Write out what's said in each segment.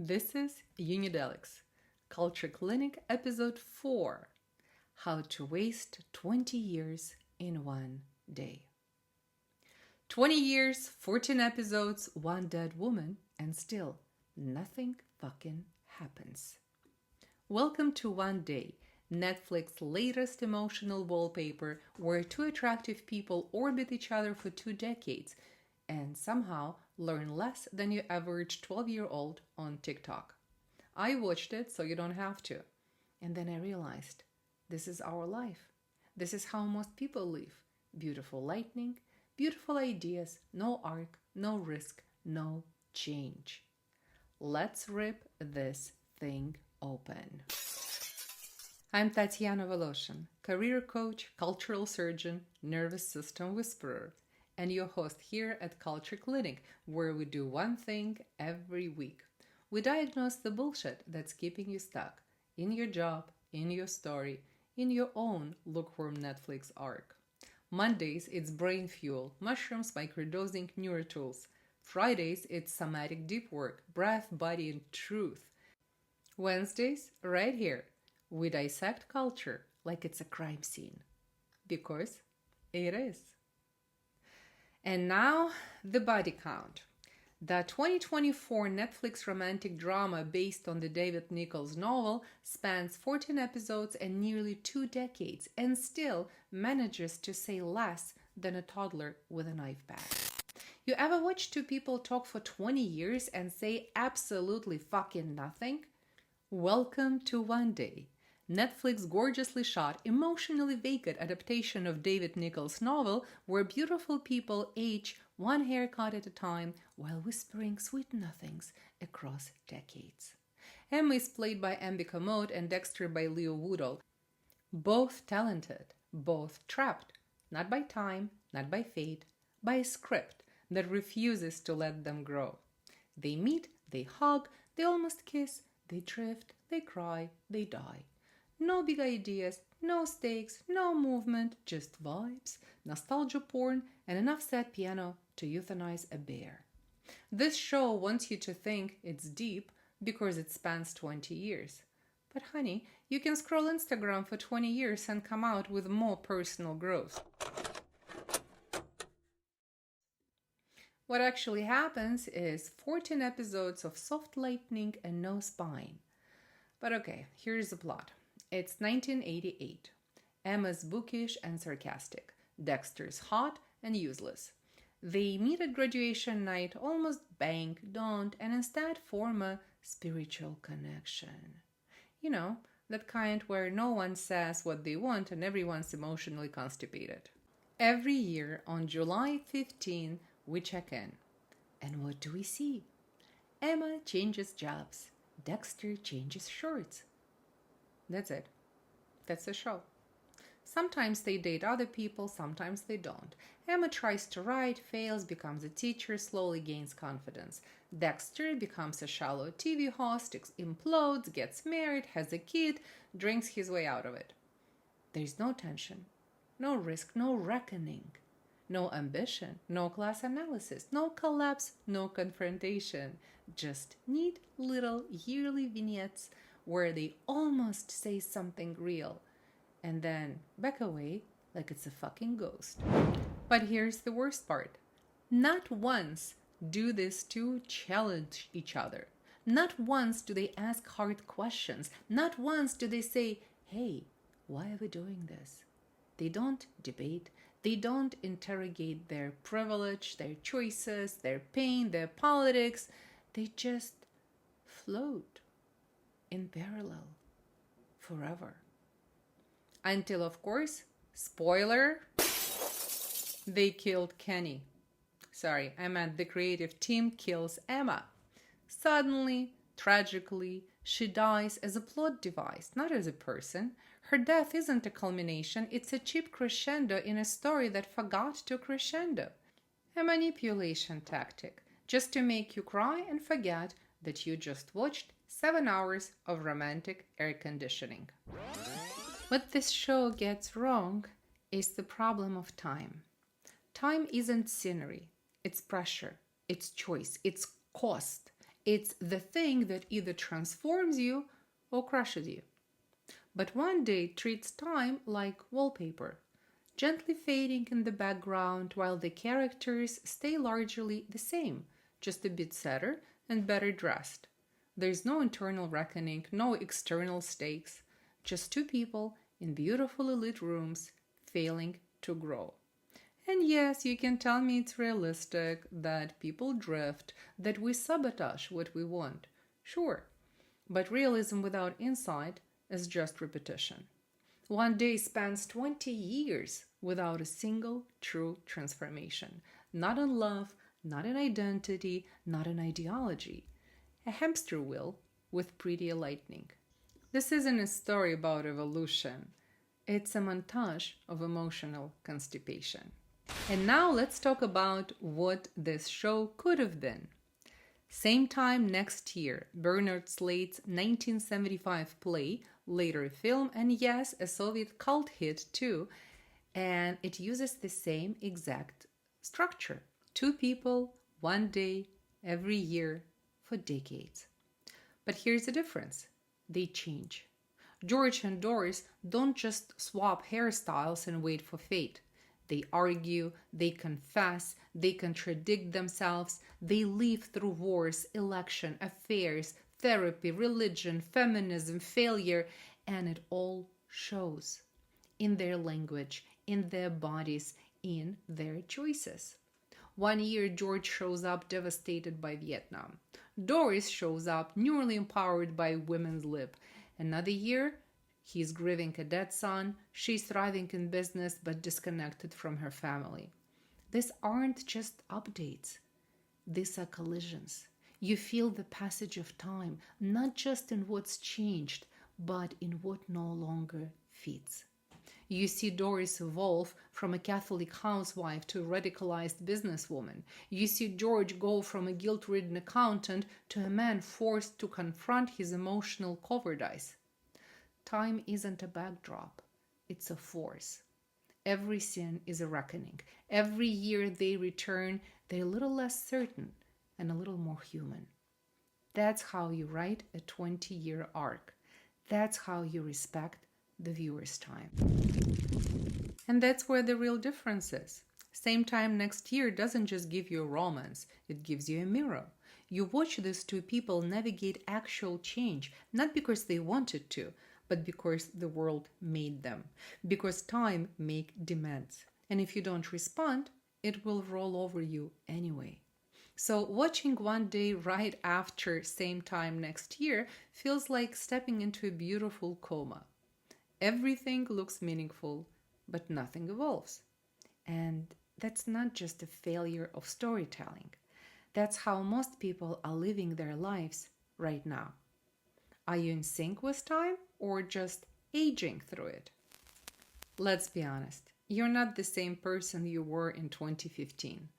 This is Unidelics, Culture Clinic Episode 4, How to Waste 20 Years in One Day. 20 years, 14 episodes, one dead woman, and still nothing fucking happens. Welcome to One Day, Netflix's latest emotional wallpaper where two attractive people orbit each other for 2 decades and somehow learn less than your average 12-year-old on TikTok. I watched it so you don't have to. And then I realized, this is our life. This is how most people live. Beautiful lightning, beautiful ideas, no arc, no risk, no change. Let's rip this thing open. I'm Tatiana Voloshin, career coach, cultural surgeon, nervous system whisperer, and your host here at Culture Clinic, where we do one thing every week. We diagnose the bullshit that's keeping you stuck in your job, in your story, in your own lukewarm Netflix arc. Mondays, it's brain fuel, mushrooms, microdosing, neurotools. Fridays, it's somatic deep work, breath, body, and truth. Wednesdays, right here, we dissect culture like it's a crime scene. Because it is. And now, the body count. The 2024 Netflix romantic drama based on the David Nichols novel spans 14 episodes and nearly 2 decades and still manages to say less than a toddler with a knife bag. You ever watch two people talk for 20 years and say absolutely fucking nothing? Welcome to One Day, Netflix's gorgeously shot, emotionally vacant adaptation of David Nichols' novel where beautiful people age one haircut at a time while whispering sweet nothings across decades. Emma is played by Ambika Mote and Dexter by Leo Woodall. Both talented, both trapped, not by time, not by fate, by a script that refuses to let them grow. They meet, they hug, they almost kiss, they drift, they cry, they die. No big ideas, no stakes, no movement, just vibes, nostalgia porn, and enough sad piano to euthanize a bear. This show wants you to think it's deep because it spans 20 years. But honey, you can scroll Instagram for 20 years and come out with more personal growth. What actually happens is 14 episodes of soft lightning and no spine. But okay, here's the plot. It's 1988. Emma's bookish and sarcastic. Dexter's hot and useless. They meet at graduation night, almost bang, don't, and instead form a spiritual connection. You know, that kind where no one says what they want and everyone's emotionally constipated. Every year on July 15, we check in. And what do we see? Emma changes jobs. Dexter changes shirts. That's it. That's the show. Sometimes they date other people, sometimes they don't. Emma tries to write, fails, becomes a teacher, slowly gains confidence. Dexter becomes a shallow TV host, implodes, gets married, has a kid, drinks his way out of it. There's no tension, no risk, no reckoning, no ambition, no class analysis, no collapse, no confrontation. Just neat little yearly vignettes where they almost say something real and then back away like it's a fucking ghost. But here's the worst part. Not once do these two challenge each other. Not once do they ask hard questions. Not once do they say, hey, why are we doing this? They don't debate. They don't interrogate their privilege, their choices, their pain, their politics. They just float in parallel forever. Until, of course, spoiler, they killed Kenny. Sorry, I meant the creative team kills Emma. Suddenly, tragically, she dies as a plot device, not as a person. Her death isn't a culmination, it's a cheap crescendo in a story that forgot to crescendo. A manipulation tactic, just to make you cry and forget that you just watched 7 hours of romantic air conditioning. What this show gets wrong is the problem of time. Time isn't scenery, it's pressure, it's choice, it's cost. It's the thing that either transforms you or crushes you. But one day treats time like wallpaper, gently fading in the background while the characters stay largely the same, just a bit sadder and better dressed. There's no internal reckoning, no external stakes, just two people in beautifully lit rooms failing to grow. And yes, you can tell me it's realistic, that people drift, that we sabotage what we want. Sure, but realism without insight is just repetition. One day spans 20 years without a single true transformation. Not in love, not in identity, not in ideology. A hamster wheel with pretty lightning. This isn't a story about evolution. It's a montage of emotional constipation. And now let's talk about what this show could have been. Same time next year, Bernard Slade's 1975 play, later a film, and yes, a Soviet cult hit too, and it uses the same exact structure. Two people, one day, every year, for decades. But here's the difference. They change. George and Doris don't just swap hairstyles and wait for fate. They argue, they confess, they contradict themselves, they live through wars, election, affairs, therapy, religion, feminism, failure, and it all shows in their language, in their bodies, in their choices. One year, George shows up devastated by Vietnam. Doris shows up newly empowered by women's lib. Another year, he's grieving a dead son. She's thriving in business but disconnected from her family. These aren't just updates. These are collisions. You feel the passage of time, not just in what's changed, but in what no longer fits. You see Doris evolve from a Catholic housewife to a radicalized businesswoman. You see George go from a guilt-ridden accountant to a man forced to confront his emotional cowardice. Time isn't a backdrop, it's a force. Every sin is a reckoning. Every year they return, they're a little less certain and a little more human. That's how you write a 20-year arc. That's how you respect the viewer's time. And that's where the real difference is. Same time next year doesn't just give you a romance, it gives you a mirror. You watch these two people navigate actual change, not because they wanted to, but because the world made them. Because time makes demands. And if you don't respond, it will roll over you anyway. So watching one day right after same time next year feels like stepping into a beautiful coma. Everything looks meaningful, but nothing evolves. And that's not just a failure of storytelling. That's how most people are living their lives right now. Are you in sync with time or just aging through it? Let's be honest, you're not the same person you were in 2015.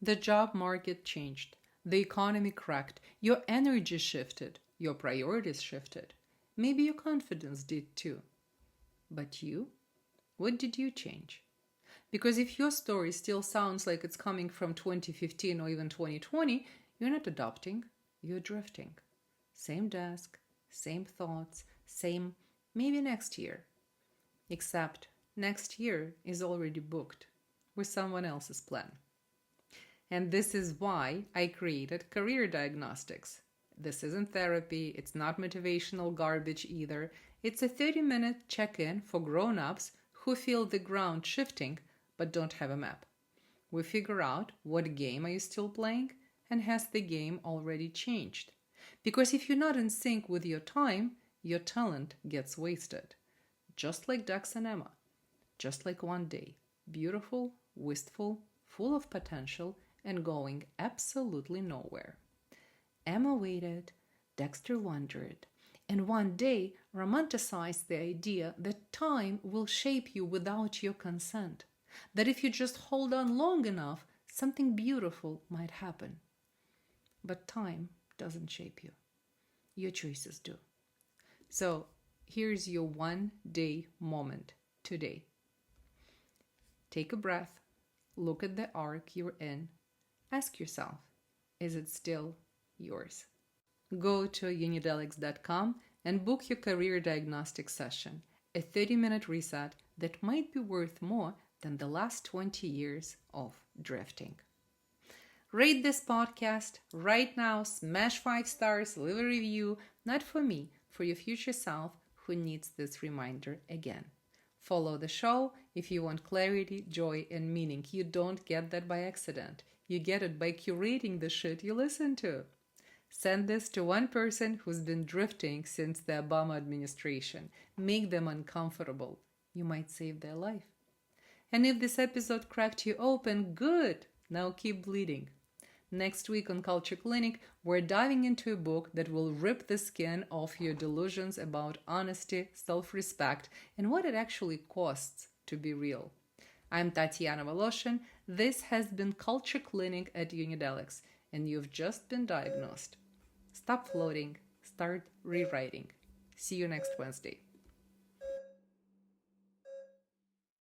The job market changed, the economy cracked, your energy shifted, your priorities shifted. Maybe your confidence did too. But you? What did you change? Because if your story still sounds like it's coming from 2015 or even 2020, you're not adopting, you're drifting. Same desk, same thoughts, same maybe next year. Except next year is already booked with someone else's plan. And this is why I created Career Diagnostics. This isn't therapy, it's not motivational garbage either. It's a 30-minute check-in for grown-ups who feel the ground shifting but don't have a map. We figure out what game are you still playing and has the game already changed. Because if you're not in sync with your time, your talent gets wasted. Just like Dex and Emma. Just like one day. Beautiful, wistful, full of potential, and going absolutely nowhere. Emma waited, Dexter wondered, and one day romanticized the idea that time will shape you without your consent. That if you just hold on long enough, something beautiful might happen. But time doesn't shape you. Your choices do. So here's your one-day moment today. Take a breath, look at the arc you're in, ask yourself, is it still yours. Go to Unidelics.com and book your career diagnostic session, a 30-minute reset that might be worth more than the last 20 years of drifting. Rate this podcast right now, smash 5 stars, leave a review, not for me, for your future self who needs this reminder again. Follow the show if you want clarity, joy, and meaning. You don't get that by accident. You get it by curating the shit you listen to. Send this to one person who's been drifting since the Obama administration. Make them uncomfortable. You might save their life. And if this episode cracked you open, good! Now keep bleeding. Next week on Culture Clinic, we're diving into a book that will rip the skin off your delusions about honesty, self-respect, and what it actually costs to be real. I'm Tatiana Voloshin. This has been Culture Clinic at Unidelics, and you've just been diagnosed. Stop floating. Start rewriting. See you next Wednesday.